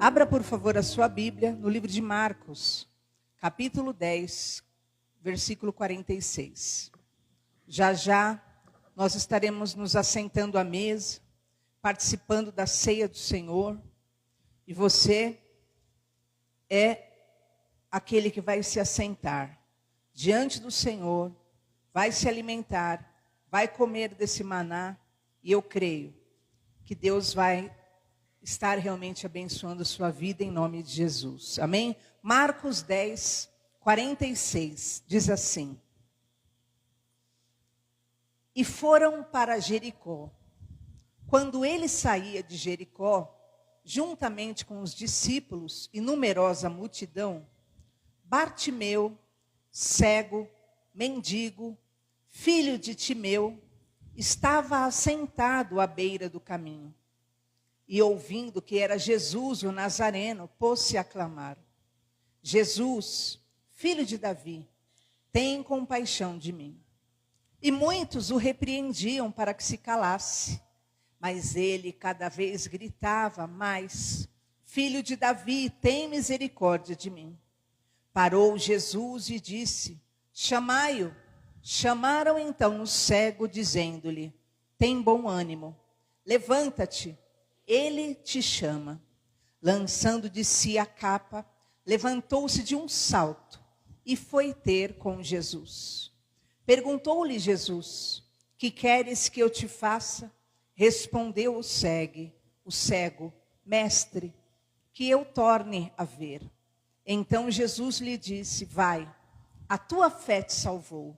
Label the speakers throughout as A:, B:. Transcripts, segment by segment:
A: Abra, por favor, a sua Bíblia no livro de Marcos, capítulo 10, versículo 46. Já já nós estaremos nos assentando à mesa, participando da ceia do Senhor, e você é aquele que vai se assentar diante do Senhor, vai se alimentar, vai comer desse maná, e eu creio que Deus vai estar realmente abençoando a sua vida em nome de Jesus. Amém? Marcos 10, 46, diz assim: E foram para Jericó. Quando ele saía de Jericó, juntamente com os discípulos e numerosa multidão, Bartimeu, cego, mendigo, filho de Timeu, estava assentado à beira do caminho. E ouvindo que era Jesus o Nazareno, pôs-se a clamar: Jesus, filho de Davi, tem compaixão de mim. E muitos o repreendiam para que se calasse. Mas ele cada vez gritava mais: Filho de Davi, tem misericórdia de mim. Parou Jesus e disse: Chamai-o. Chamaram então o cego, dizendo-lhe: Tem bom ânimo, levanta-te, ele te chama. Lançando de si a capa, levantou-se de um salto e foi ter com Jesus. Perguntou-lhe Jesus: Que queres que eu te faça? Respondeu o cego: Mestre, que eu torne a ver. Então Jesus lhe disse: Vai, a tua fé te salvou.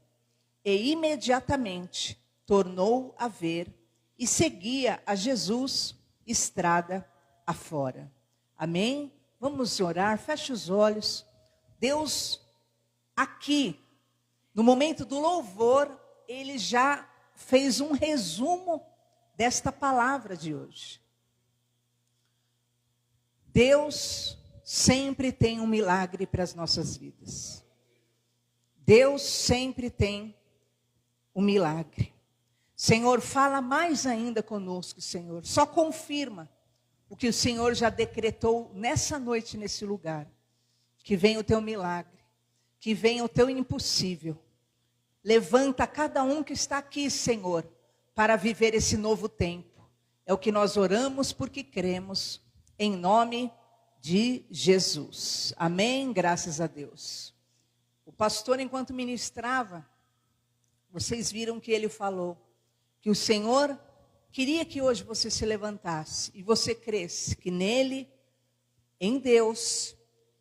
A: E imediatamente tornou a ver e seguia a Jesus estrada afora. Amém? Vamos orar, feche os olhos. Deus, aqui, no momento do louvor, Ele já fez um resumo desta palavra de hoje. Deus sempre tem um milagre para as nossas vidas. Deus sempre tem um milagre. Senhor, fala mais ainda conosco, Senhor. Só confirma o que o Senhor já decretou nessa noite, nesse lugar. Que venha o teu milagre, que venha o teu impossível. Levanta cada um que está aqui, Senhor, para viver esse novo tempo. É o que nós oramos porque cremos, em nome de Jesus. Amém? Graças a Deus. O pastor, enquanto ministrava, vocês viram que ele falou que o Senhor queria que hoje você se levantasse e você cresce que nele, em Deus,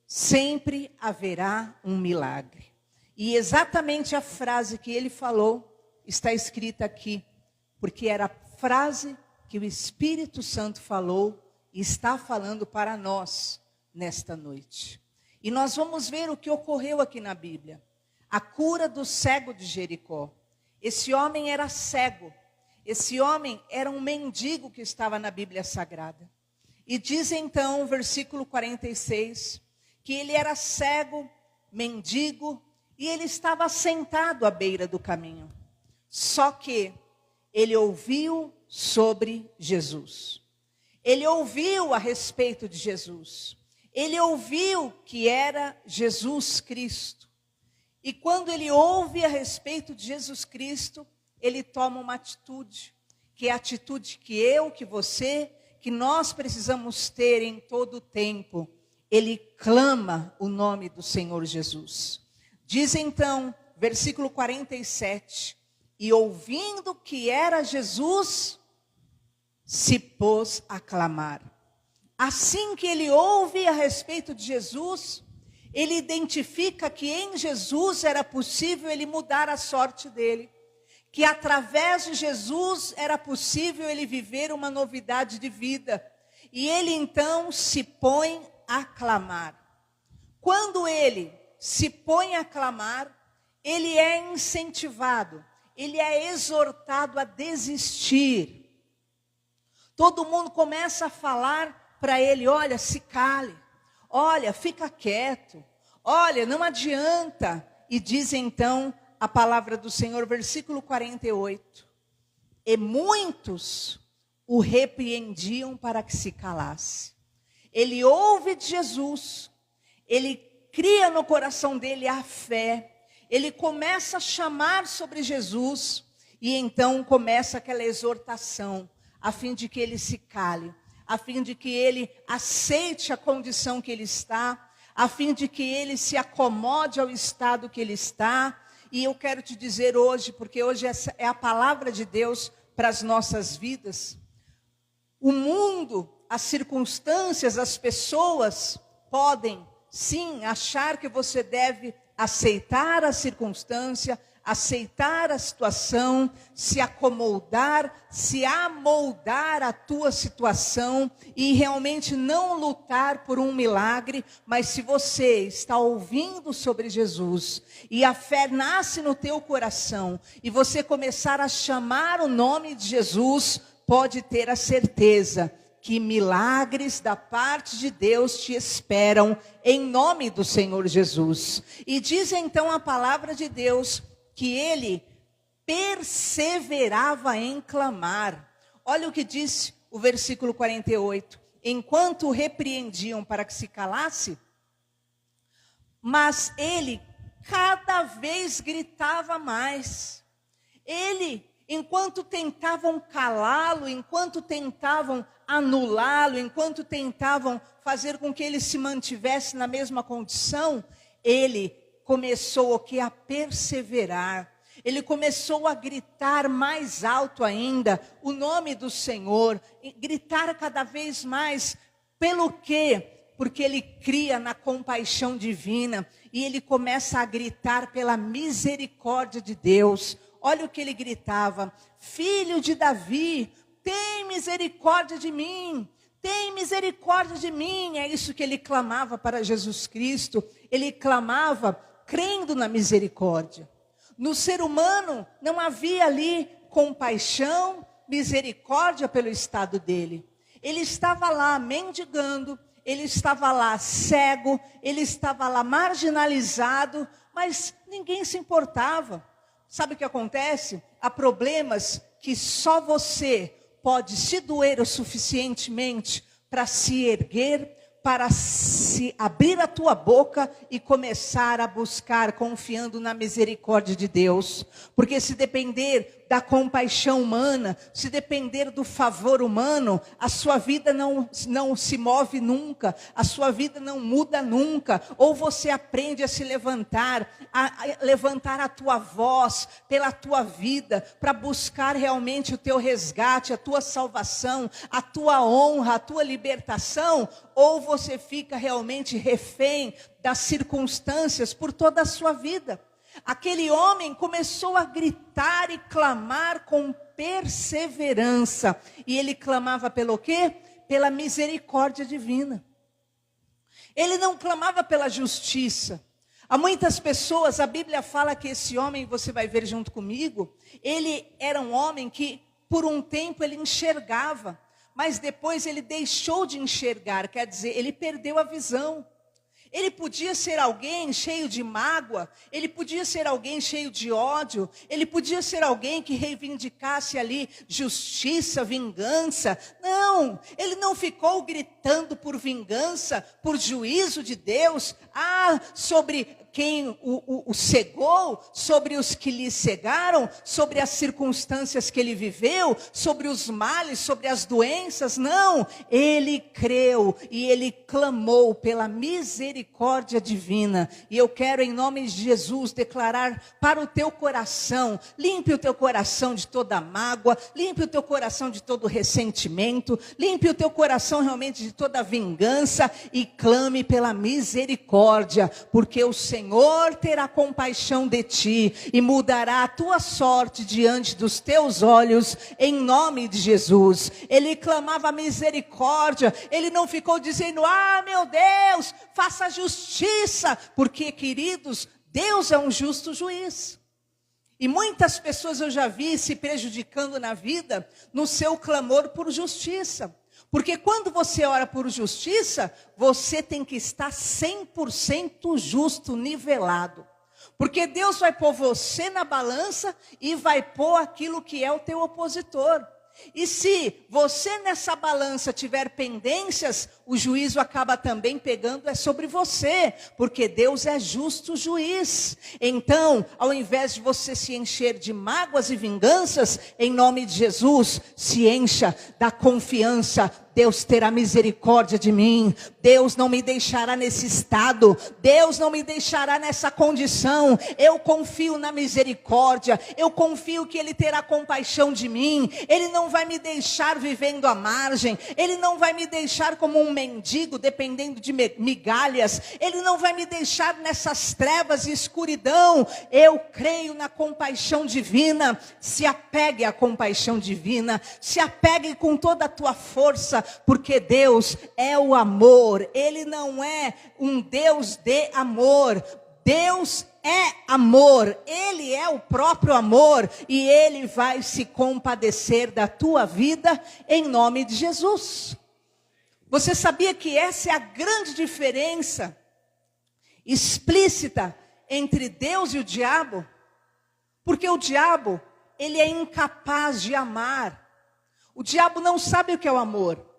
A: sempre haverá um milagre. E exatamente a frase que ele falou está escrita aqui, porque era a frase que o Espírito Santo falou e está falando para nós nesta noite. E nós vamos ver o que ocorreu aqui na Bíblia. A cura do cego de Jericó. Esse homem era cego. Esse homem era um mendigo que estava na Bíblia Sagrada. E diz então, o versículo 46, que ele era cego, mendigo, e ele estava sentado à beira do caminho. Só que ele ouviu sobre Jesus. Ele ouviu a respeito de Jesus. Ele ouviu que era Jesus Cristo. E quando ele ouve a respeito de Jesus Cristo, ele toma uma atitude, que é a atitude que eu, que você, que nós precisamos ter em todo o tempo. Ele clama o nome do Senhor Jesus. Diz então, versículo 47, e ouvindo que era Jesus, se pôs a clamar. Assim que ele ouve a respeito de Jesus, ele identifica que em Jesus era possível ele mudar a sorte dele. Que através de Jesus era possível ele viver uma novidade de vida. E ele então se põe a clamar. Quando ele se põe a clamar, ele é incentivado, ele é exortado a desistir. Todo mundo começa a falar para ele: olha, se cale. Olha, fica quieto. Olha, não adianta. E diz então a palavra do Senhor, versículo 48. E muitos o repreendiam para que se calasse. ele ouve de Jesus, ele cria no coração dele a fé, ele começa a chamar sobre Jesus, e então começa aquela exortação, a fim de que ele se cale, a fim de que ele aceite a condição que ele está, a fim de que ele se acomode ao estado que ele está. E eu quero te dizer hoje, porque hoje essa é a palavra de Deus para as nossas vidas. O mundo, as circunstâncias, as pessoas podem, sim, achar que você deve aceitar a circunstância, aceitar a situação, se acomodar, se amoldar à tua situação e realmente não lutar por um milagre. Mas se você está ouvindo sobre Jesus e a fé nasce no teu coração e você começar a chamar o nome de Jesus, pode ter a certeza que milagres da parte de Deus te esperam em nome do Senhor Jesus. E diz então a palavra de Deus que ele perseverava em clamar. Olha o que diz o versículo 48. Enquanto o repreendiam para que se calasse, mas ele cada vez gritava mais. Ele, enquanto tentavam calá-lo, enquanto tentavam anulá-lo, enquanto tentavam fazer com que ele se mantivesse na mesma condição, ele começou a perseverar. Ele começou a gritar mais alto ainda o nome do Senhor, gritar cada vez mais. Pelo quê? Porque ele cria na compaixão divina e ele começa a gritar pela misericórdia de Deus. Olha o que ele gritava: filho de Davi, tem misericórdia de mim. Tem misericórdia de mim. É isso que ele clamava para Jesus Cristo. Ele clamava crendo na misericórdia. No ser humano não havia ali compaixão, misericórdia pelo estado dele. Ele estava lá mendigando, ele estava lá cego, ele estava lá marginalizado, mas ninguém se importava. Sabe o que acontece? Há problemas que só você pode se doer o suficientemente para se erguer, para se abrir a tua boca e começar a buscar, confiando na misericórdia de Deus. Porque se depender da compaixão humana, se depender do favor humano, a sua vida não se move nunca, a sua vida não muda nunca. Ou você aprende a se levantar, a levantar a tua voz pela tua vida, para buscar realmente o teu resgate, a tua salvação, a tua honra, a tua libertação, ou você fica realmente refém das circunstâncias por toda a sua vida. Aquele homem começou a gritar e clamar com perseverança. E ele clamava pelo quê? Pela misericórdia divina. Ele não clamava pela justiça. Há muitas pessoas, a Bíblia fala que esse homem, você vai ver junto comigo, ele era um homem que por um tempo ele enxergava, mas depois ele deixou de enxergar, quer dizer, ele perdeu a visão. Ele podia ser alguém cheio de mágoa, ele podia ser alguém cheio de ódio, ele podia ser alguém que reivindicasse ali justiça, vingança. Não, ele não ficou gritando por vingança, por juízo de Deus, sobre quem o cegou, sobre os que lhe cegaram, sobre as circunstâncias que ele viveu, sobre os males, sobre as doenças. Não, ele creu e ele clamou pela misericórdia divina. E eu quero, em nome de Jesus, declarar para o teu coração: limpe o teu coração de toda mágoa, limpe o teu coração de todo ressentimento, limpe o teu coração realmente de toda vingança e clame pela misericórdia, porque o Senhor terá compaixão de ti e mudará a tua sorte diante dos teus olhos, em nome de Jesus. Ele clamava misericórdia, ele não ficou dizendo: meu Deus, faça justiça, porque, queridos, Deus é um justo juiz. E muitas pessoas eu já vi se prejudicando na vida no seu clamor por justiça. Porque quando você ora por justiça, você tem que estar 100% justo, nivelado. Porque Deus vai pôr você na balança e vai pôr aquilo que é o teu opositor. E se você nessa balança tiver pendências, o juízo acaba também pegando sobre você, porque Deus é justo juiz. Então, ao invés de você se encher de mágoas e vinganças, em nome de Jesus, se encha da confiança. Deus terá misericórdia de mim. Deus não me deixará nesse estado. Deus não me deixará nessa condição. Eu confio na misericórdia. Eu confio que Ele terá compaixão de mim. Ele não vai me deixar vivendo à margem. Ele não vai me deixar como um mendigo, dependendo de migalhas. Ele não vai me deixar nessas trevas e escuridão. Eu creio na compaixão divina. Se apegue à compaixão divina. Se apegue com toda a tua força. Porque Deus é o amor, Ele não é um Deus de amor, Deus é amor, Ele é o próprio amor, e Ele vai se compadecer da tua vida em nome de Jesus. Você sabia que essa é a grande diferença explícita entre Deus e o diabo? Porque o diabo, ele é incapaz de amar. O diabo não sabe o que é o amor.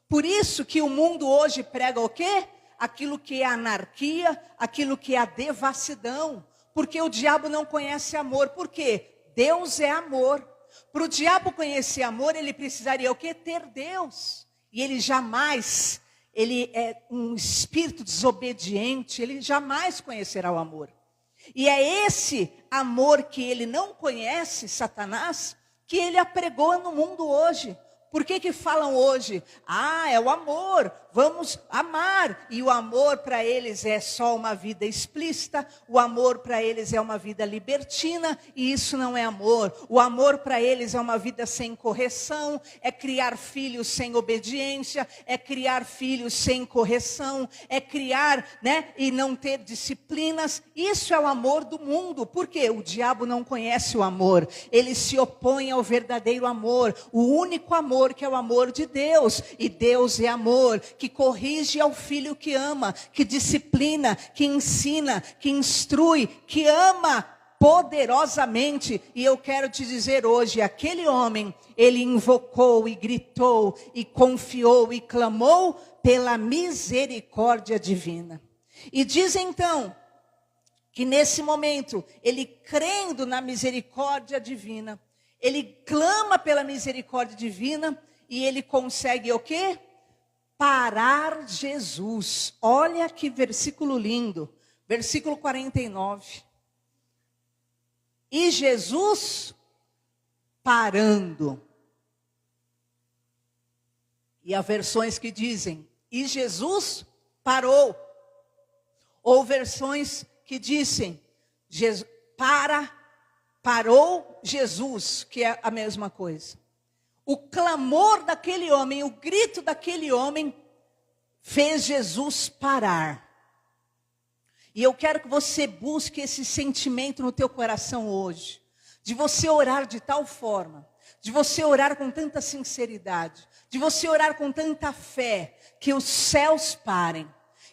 A: Por isso que o mundo hoje prega o quê? Aquilo que é anarquia, aquilo que é a devassidão. Porque o diabo não conhece amor. Por quê? Deus é amor. Para o diabo conhecer amor, ele precisaria o quê? Ter Deus. E ele jamais, ele é um espírito desobediente, ele jamais conhecerá o amor. E é esse amor que ele não conhece, Satanás, que ele apregou no mundo hoje. Por que falam hoje? É o amor, vamos amar. E o amor para eles é só uma vida explícita, o amor para eles é uma vida libertina, e isso não é amor. O amor para eles é uma vida sem correção, é criar filhos sem obediência, é criar filhos sem correção, é criar, e não ter disciplinas. Isso é o amor do mundo. Por quê? O diabo não conhece o amor, ele se opõe ao verdadeiro amor, o único amor que é o amor de Deus. E Deus é amor, que corrige ao filho que ama, que disciplina, que ensina, que instrui, que ama poderosamente. E eu quero te dizer hoje, aquele homem, ele invocou e gritou e confiou e clamou pela misericórdia divina. E diz então que nesse momento, ele crendo na misericórdia divina, ele clama pela misericórdia divina e ele consegue o quê? Parar Jesus. Olha que versículo lindo. Versículo 49. E Jesus parando. E há versões que dizem, e Jesus parou. Ou versões que dizem, parou Jesus, que é a mesma coisa. O clamor daquele homem, o grito daquele homem, fez Jesus parar. E eu quero que você busque esse sentimento no teu coração hoje. De você orar de tal forma, de você orar com tanta sinceridade, de você orar com tanta fé, que os céus parem.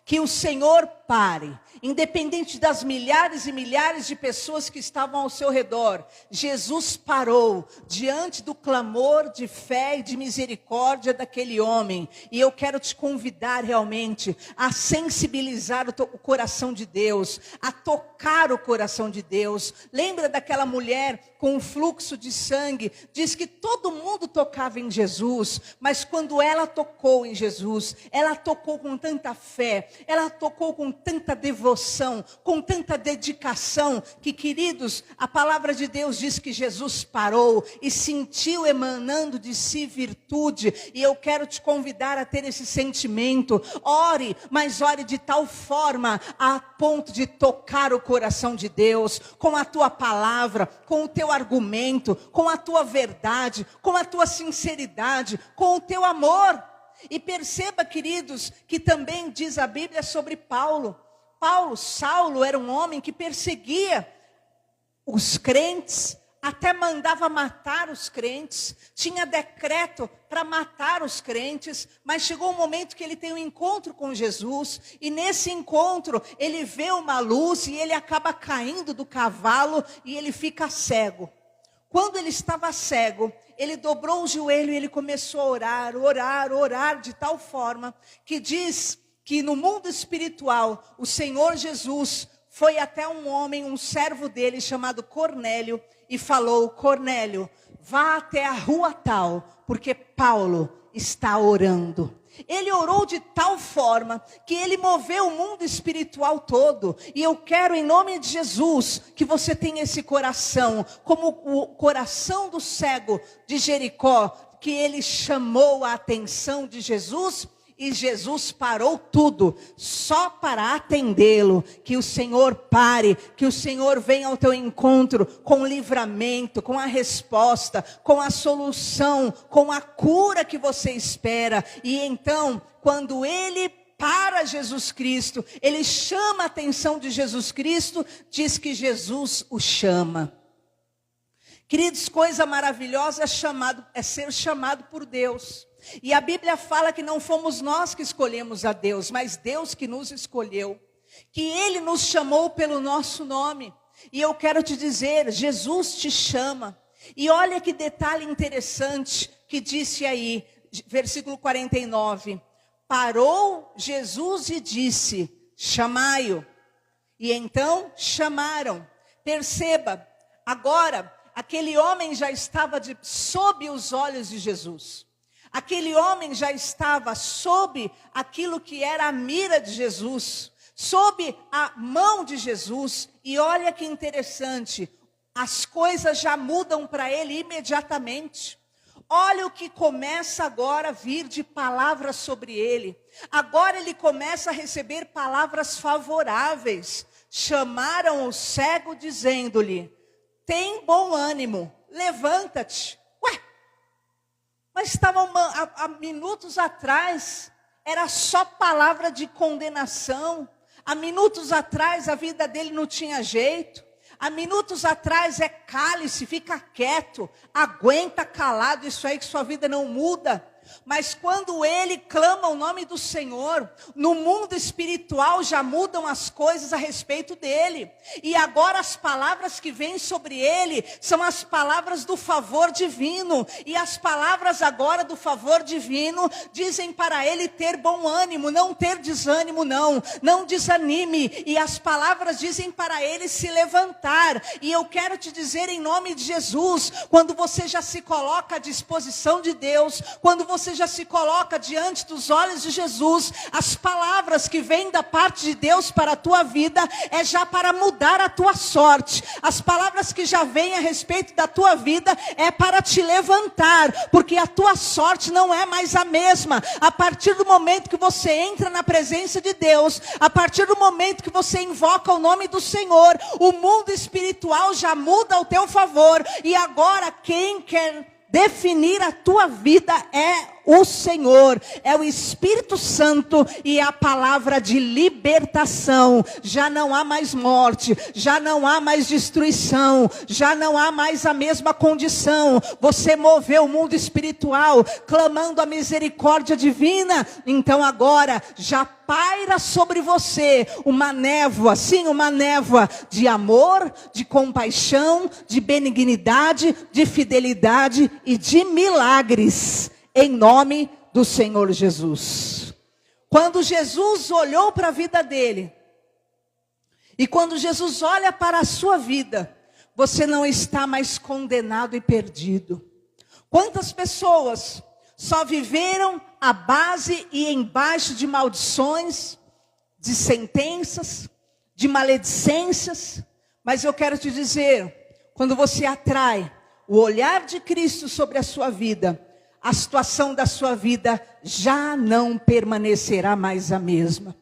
A: Que o Senhor pare, independente das milhares e milhares de pessoas que estavam ao seu redor. Jesus parou diante do clamor de fé e de misericórdia daquele homem. E eu quero te convidar realmente a sensibilizar o coração de Deus, a tocar o coração de Deus. Lembra daquela mulher com um fluxo de sangue? Diz que todo mundo tocava em Jesus, mas quando ela tocou em Jesus, ela tocou com tanta fé, ela tocou com tanta devoção, com tanta dedicação, que, queridos, a palavra de Deus diz que Jesus parou e sentiu emanando de si virtude. E eu quero te convidar a ter esse sentimento. Ore, mas ore de tal forma a ponto de tocar o coração de Deus, com a tua palavra, com o teu argumento, com a tua verdade, com a tua sinceridade, com o teu amor. E perceba, queridos, que também diz a Bíblia sobre Paulo. Saulo era um homem que perseguia os crentes, até mandava matar os crentes, tinha decreto para matar os crentes, mas chegou um momento que ele tem um encontro com Jesus, e nesse encontro ele vê uma luz e ele acaba caindo do cavalo e ele fica cego. Quando ele estava cego, ele dobrou o joelho e ele começou a orar de tal forma que diz que no mundo espiritual, o Senhor Jesus foi até um homem, um servo dele chamado Cornélio e falou: Cornélio, vá até a rua tal, porque Paulo está orando. Ele orou de tal forma que ele moveu o mundo espiritual todo. E eu quero, em nome de Jesus, que você tenha esse coração, como o coração do cego de Jericó, que ele chamou a atenção de Jesus. E Jesus parou tudo, só para atendê-lo. Que o Senhor pare, que o Senhor venha ao teu encontro com livramento, com a resposta, com a solução, com a cura que você espera. E então, quando ele para Jesus Cristo, ele chama a atenção de Jesus Cristo, diz que Jesus o chama. Queridos, coisa maravilhosa é ser chamado por Deus. E a Bíblia fala que não fomos nós que escolhemos a Deus, mas Deus que nos escolheu. Que Ele nos chamou pelo nosso nome. E eu quero te dizer, Jesus te chama. E olha que detalhe interessante que disse aí, versículo 49. Parou Jesus e disse: chamai-o. E então chamaram. Perceba, agora aquele homem já estava sob os olhos de Jesus. Aquele homem já estava sob aquilo que era a mira de Jesus, sob a mão de Jesus. E olha que interessante, as coisas já mudam para ele imediatamente. Olha o que começa agora a vir de palavras sobre ele. Agora ele começa a receber palavras favoráveis. Chamaram o cego dizendo-lhe: tem bom ânimo, levanta-te. Mas estavam há minutos atrás, era só palavra de condenação. Há minutos atrás a vida dele não tinha jeito. Há minutos atrás é cale-se, fica quieto, aguenta calado, isso aí que sua vida não muda. Mas quando ele clama o nome do Senhor, no mundo espiritual já mudam as coisas a respeito dele. E agora as palavras que vêm sobre ele são as palavras do favor divino. E as palavras agora do favor divino dizem para ele ter bom ânimo, não ter desânimo não desanime. E as palavras dizem para ele se levantar. E eu quero te dizer em nome de Jesus, quando você já se coloca à disposição de Deus, quando você já se coloca diante dos olhos de Jesus, as palavras que vêm da parte de Deus para a tua vida é já para mudar a tua sorte. As palavras que já vêm a respeito da tua vida é para te levantar, porque a tua sorte não é mais a mesma. A partir do momento que você entra na presença de Deus, a partir do momento que você invoca o nome do Senhor, o mundo espiritual já muda ao teu favor. E agora quem quer definir a tua vida é o Senhor, é o Espírito Santo e a palavra de libertação. Já não há mais morte, já não há mais destruição, já não há mais a mesma condição. Você moveu o mundo espiritual, clamando a misericórdia divina, então agora já paira sobre você uma névoa, sim, uma névoa de amor, de compaixão, de benignidade, de fidelidade e de milagres. Em nome do Senhor Jesus. Quando Jesus olhou para a vida dele, e quando Jesus olha para a sua vida, você não está mais condenado e perdido. Quantas pessoas só viveram à base e embaixo de maldições, de sentenças, de maledicências? Mas eu quero te dizer, quando você atrai o olhar de Cristo sobre a sua vida, a situação da sua vida já não permanecerá mais a mesma.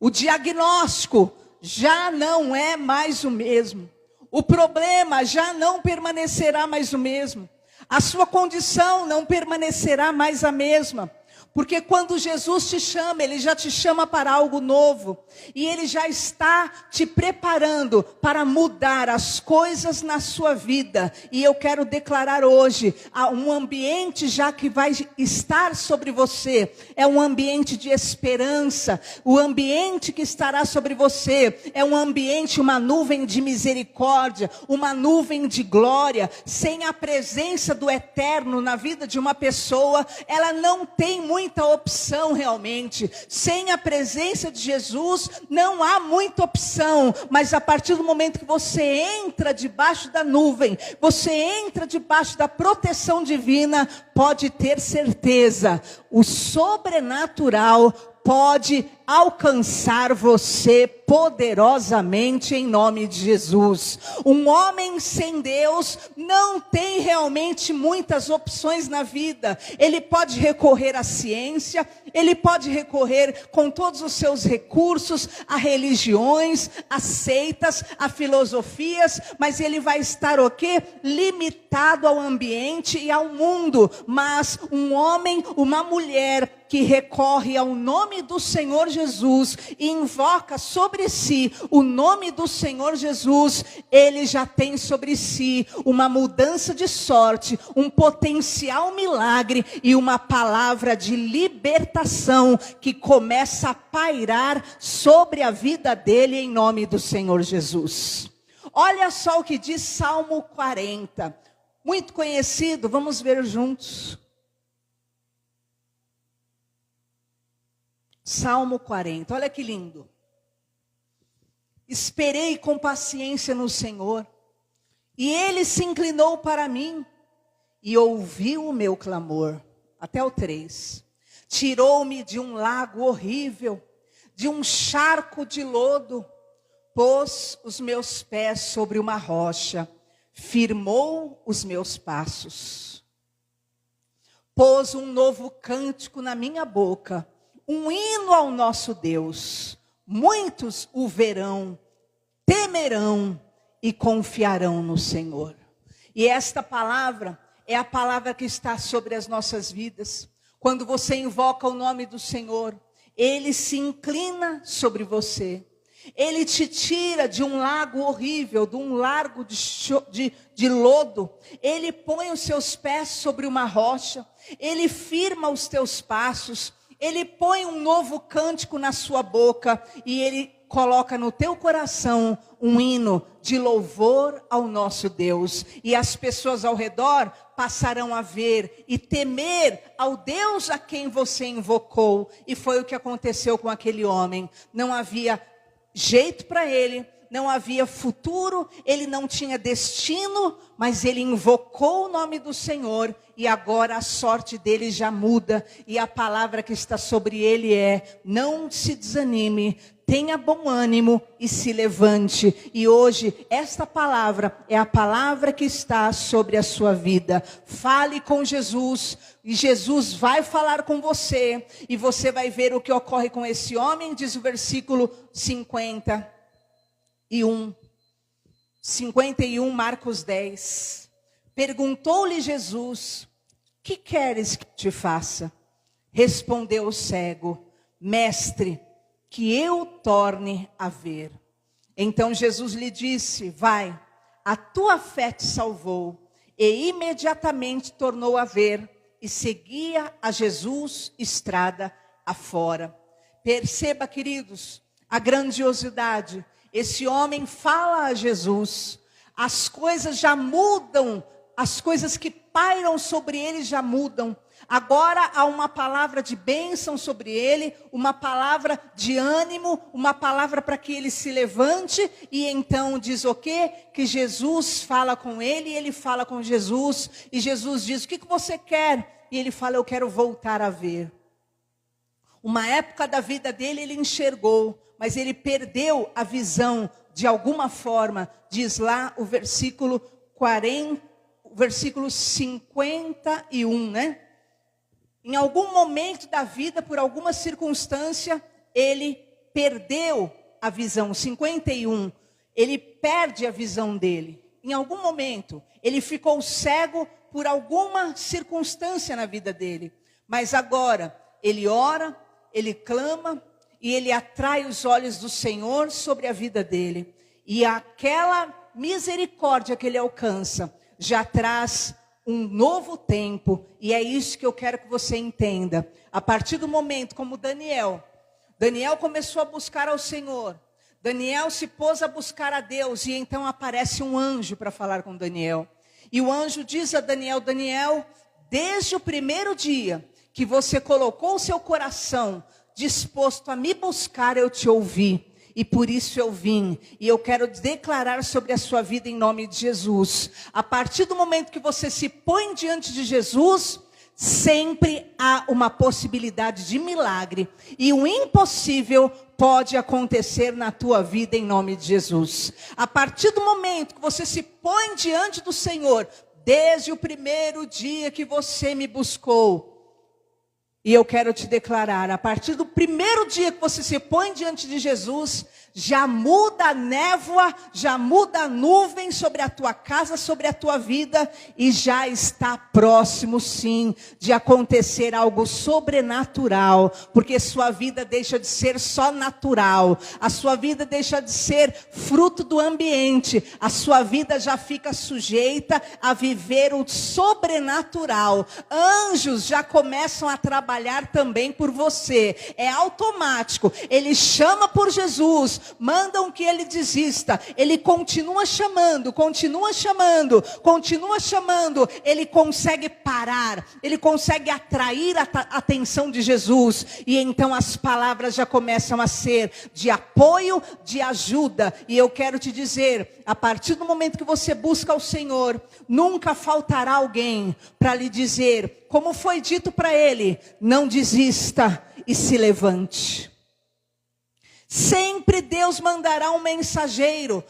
A: O diagnóstico já não é mais o mesmo. O problema já não permanecerá mais o mesmo. A sua condição não permanecerá mais a mesma. Porque quando Jesus te chama, Ele já te chama para algo novo. E Ele já está te preparando para mudar as coisas na sua vida. E eu quero declarar hoje, um ambiente já que vai estar sobre você, é um ambiente de esperança. O ambiente que estará sobre você é um ambiente, uma nuvem de misericórdia, uma nuvem de glória. Sem a presença do Eterno na vida de uma pessoa, ela não tem muita opção realmente. Sem a presença de Jesus não há muita opção, mas a partir do momento que você entra debaixo da nuvem, você entra debaixo da proteção divina, pode ter certeza, o sobrenatural pode alcançar você poderosamente em nome de Jesus. Um homem sem Deus não tem realmente muitas opções na vida. Ele pode recorrer à ciência, ele pode recorrer com todos os seus recursos a religiões, a seitas, a filosofias, mas ele vai estar o quê? Limitado ao ambiente e ao mundo. Mas um homem, uma mulher que recorre ao nome do Senhor Jesus e invoca sobre si o nome do Senhor Jesus, ele já tem sobre si uma mudança de sorte, um potencial milagre e uma palavra de libertação que começa a pairar sobre a vida dele em nome do Senhor Jesus. Olha só o que diz Salmo 40, muito conhecido, vamos ver juntos. Salmo 40, olha que lindo. Esperei com paciência no Senhor, e Ele se inclinou para mim, e ouviu o meu clamor. Até o 3. Tirou-me de um lago horrível, de um charco de lodo, pôs os meus pés sobre uma rocha, firmou os meus passos. Pôs um novo cântico na minha boca, um hino ao nosso Deus. Muitos o verão, temerão e confiarão no Senhor. E esta palavra é a palavra que está sobre as nossas vidas. Quando você invoca o nome do Senhor, Ele se inclina sobre você. Ele te tira de um lago horrível, de um lago de lodo. Ele põe os seus pés sobre uma rocha. Ele firma os teus passos. Ele põe um novo cântico na sua boca e Ele coloca no teu coração um hino de louvor ao nosso Deus. E as pessoas ao redor passarão a ver e temer ao Deus a quem você invocou. E foi o que aconteceu com aquele homem. Não havia jeito para ele, não havia futuro, ele não tinha destino, mas ele invocou o nome do Senhor e agora a sorte dele já muda. E a palavra que está sobre ele é: não se desanime, tenha bom ânimo e se levante. E hoje esta palavra é a palavra que está sobre a sua vida. Fale com Jesus e Jesus vai falar com você. E você vai ver o que ocorre com esse homem, diz o versículo 51, Marcos 10. Perguntou-lhe Jesus: que queres que te faça? Respondeu o cego: mestre, que eu torne a ver. Então Jesus lhe disse: vai, a tua fé te salvou. E imediatamente tornou a ver e seguia a Jesus estrada afora. Perceba, queridos, a grandiosidade. Esse homem fala a Jesus, as coisas já mudam, as coisas que pairam sobre ele já mudam. Agora há uma palavra de bênção sobre ele, uma palavra de ânimo, uma palavra para que ele se levante. E então diz o quê? Que Jesus fala com ele e ele fala com Jesus. E Jesus diz: o que você quer? E ele fala: eu quero voltar a ver. Uma época da vida dele ele enxergou, mas ele perdeu a visão de alguma forma. Diz lá o versículo 40, o versículo 51, né? Em algum momento da vida, por alguma circunstância, ele perdeu a visão. 51, ele perde a visão dele. Em algum momento, ele ficou cego por alguma circunstância na vida dele. Mas agora, ele ora, ele clama e ele atrai os olhos do Senhor sobre a vida dele. E aquela misericórdia que ele alcança já traz um novo tempo. E é isso que eu quero que você entenda. A partir do momento como Daniel começou a buscar ao Senhor. Daniel se pôs a buscar a Deus e então aparece um anjo para falar com Daniel. E o anjo diz a Daniel: Daniel, desde o primeiro dia que você colocou o seu coração disposto a me buscar, eu te ouvi. E por isso eu vim. E eu quero declarar sobre a sua vida em nome de Jesus. A partir do momento que você se põe diante de Jesus, sempre há uma possibilidade de milagre. E o impossível pode acontecer na tua vida em nome de Jesus. A partir do momento que você se põe diante do Senhor, desde o primeiro dia que você me buscou, e eu quero te declarar, a partir do primeiro dia que você se põe diante de Jesus, já muda a névoa, já muda a nuvem sobre a tua casa, sobre a tua vida, e já está próximo sim de acontecer algo sobrenatural, porque sua vida deixa de ser só natural, a sua vida deixa de ser fruto do ambiente, a sua vida já fica sujeita a viver o sobrenatural. Anjos já começam a trabalhar também por você, é automático, ele chama por Jesus, mandam que ele desista, ele continua chamando, ele consegue parar, ele consegue atrair a atenção de Jesus, e então as palavras já começam a ser de apoio, de ajuda. E eu quero te dizer, a partir do momento que você busca o Senhor, nunca faltará alguém para lhe dizer, como foi dito para ele: não desista e se levante. Sempre Deus mandará um mensageiro.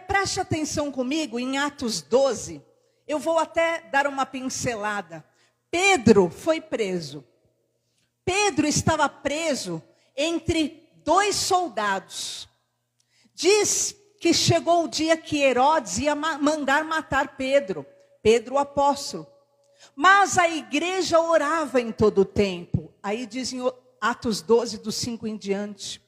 A: Preste atenção comigo em Atos 12. Eu vou até dar uma pincelada. Pedro foi preso. Pedro estava preso entre 2 soldados. Diz que chegou o dia que Herodes ia mandar matar Pedro. Pedro o apóstolo. Mas a igreja orava em todo o tempo. Aí diz em Atos 12, do 5 em diante.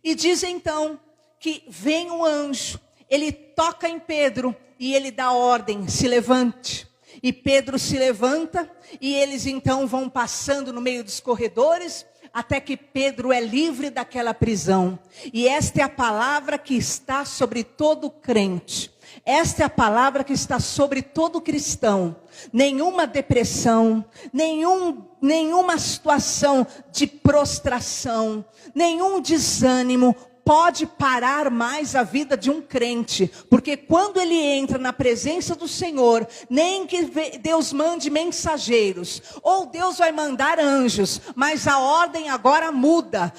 A: E diz então que vem um anjo, ele toca em Pedro e ele dá ordem: se levante. E Pedro se levanta e eles então vão passando no meio dos corredores, até que Pedro é livre daquela prisão. E esta é a palavra que está sobre todo crente. Esta é a palavra que está sobre todo cristão. Nenhuma depressão, nenhuma situação de prostração, nenhum desânimo pode parar mais a vida de um crente, porque quando ele entra na presença do Senhor, nem que Deus mande mensageiros, ou Deus vai mandar anjos, mas a ordem agora muda,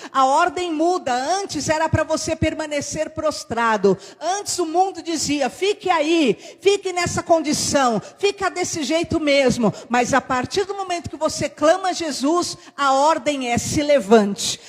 A: antes era para você permanecer prostrado, antes o mundo dizia, fique aí, fique nessa condição, fica desse jeito mesmo, mas a partir do momento que você clama a Jesus, a ordem é: se levante,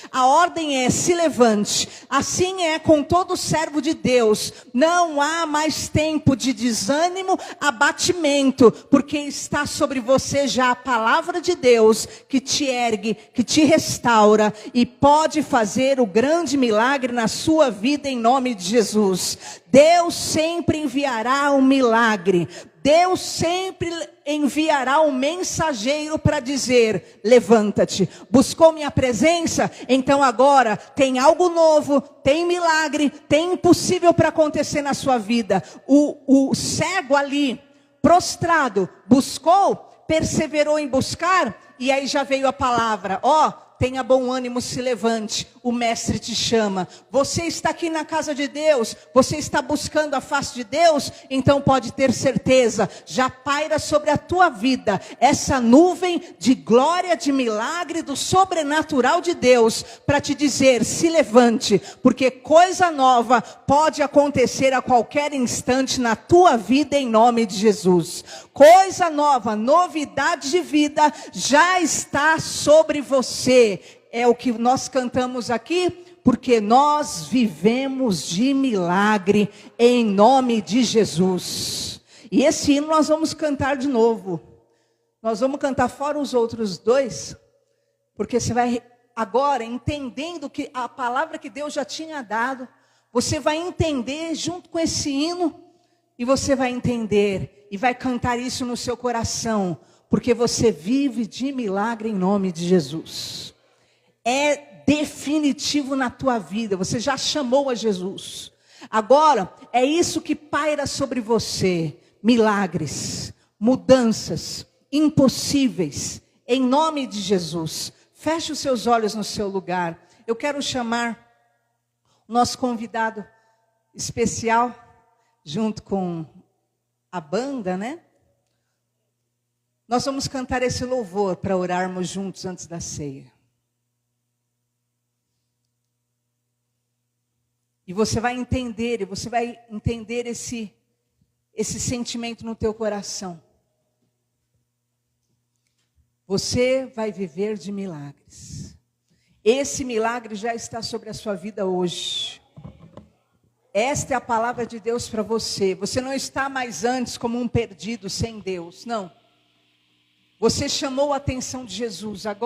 A: Assim é com todo servo de Deus. Não há mais tempo de desânimo, abatimento, porque está sobre você já a palavra de Deus, que te ergue, que te restaura, e pode fazer o grande milagre na sua vida em nome de Jesus. Deus sempre enviará um milagre. Deus sempre enviará um mensageiro para dizer: levanta-te. Buscou minha presença? Então agora tem algo novo, tem milagre, tem impossível para acontecer na sua vida. O cego ali, prostrado, buscou, perseverou em buscar, e aí já veio a palavra: tenha bom ânimo, se levante, o mestre te chama. Você está aqui na casa de Deus, você está buscando a face de Deus, então pode ter certeza, já paira sobre a tua vida essa nuvem de glória, de milagre, do sobrenatural de Deus, para te dizer: se levante, porque coisa nova pode acontecer a qualquer instante na tua vida em nome de Jesus. Coisa nova, novidade de vida já está sobre você. É o que nós cantamos aqui, porque nós vivemos de milagre em nome de Jesus. E esse hino nós vamos cantar de novo. Nós vamos cantar fora os outros dois, Porque você vai agora, entendendo que a palavra que Deus já tinha dado, você vai entender junto com esse hino, e você vai entender, e vai cantar isso no seu coração, porque você vive de milagre em nome de Jesus. É definitivo na tua vida, você já chamou a Jesus. Agora, é isso que paira sobre você, milagres, mudanças, impossíveis, em nome de Jesus. Feche os seus olhos no seu lugar. Eu quero chamar o nosso convidado especial, junto com a banda, né? Nós vamos cantar esse louvor para orarmos juntos antes da ceia. E você vai entender esse sentimento no teu coração. Você vai viver de milagres. Esse milagre já está sobre a sua vida hoje. Esta é a palavra de Deus para você. Você não está mais antes como um perdido sem Deus, não. Você chamou a atenção de Jesus, agora